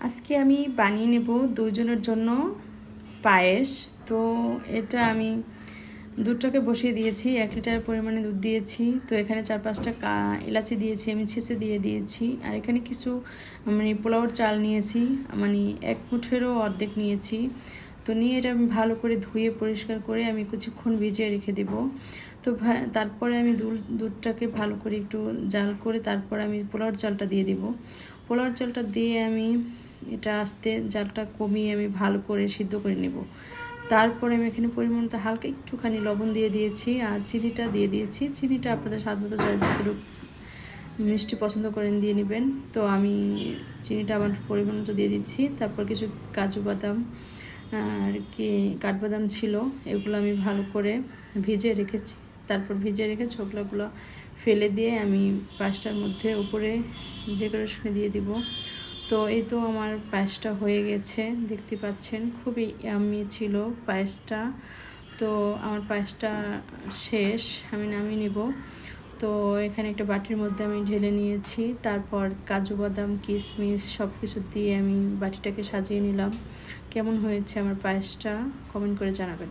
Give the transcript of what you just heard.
আজকে আমি বানিয়ে নেব দুজনের জন্য পায়েস। তো এটা আমি দুধটাকে বসিয়ে দিয়েছি, 1 লিটার পরিমাণে দুধ দিয়েছি। তো এখানে 4-5টা এলাচি দিয়েছি, আমি ছেঁচে দিয়ে দিয়েছি। আর এখানে কিছু পোলাওর চাল নিয়েছি, 1 মুঠেরও অর্ধেক নিয়েছি। তো নিয়ে এটা আমি ভালো করে ধুয়ে পরিষ্কার করে আমি কিছুক্ষণ ভিজিয়ে রেখে দেব। তো তারপরে আমি দুধটাকে ভালো করে একটু জাল করে তারপর আমি পোলাওর চালটা দিয়ে দেব। পোলাওর চালটা দিয়ে আমি এটা আস্তে জালটা কমিয়ে আমি ভালো করে সিদ্ধ করে নেব। তারপরে আমি এখানে পরিমাণটা হালকা একটুখানি লবণ দিয়ে দিয়েছি আর চিনিটা দিয়ে দিয়েছি। চিনিটা আপনাদের স্বাদ মতো যতটুকু মিষ্টি পছন্দ করেন দিয়ে নেবেন। তো আমি চিনিটা আমার পরিমাণ মতো দিয়ে দিচ্ছি। তারপর কিছু কাজু বাদাম আর কি কাঠবাদাম ছিল, এগুলো আমি ভালো করে ভিজিয়ে রেখেছি। তারপর ভিজিয়ে রেখে ছোকলাগুলো ফেলে দিয়ে আমি পায়েসটার মধ্যে উপরে ডেকোরেশনে দিয়ে দিব। তো এই তো আমার পায়েসটা হয়ে গেছে, দেখতে পাচ্ছেন খুবই ইয়াম্মি ছিল পায়েসটা। তো আমার পায়েসটা শেষ, আমি নামিয়ে নেব। তো এখানে একটা বাটির মধ্যে আমি ঢেলে নিয়েছি। তারপর কাজু বাদাম কিশমিশ সব কিছু দিয়ে আমি বাটিটাকে সাজিয়ে নিলাম। কেমন হয়েছে আমার পায়েসটা কমেন্ট করে জানাবেন।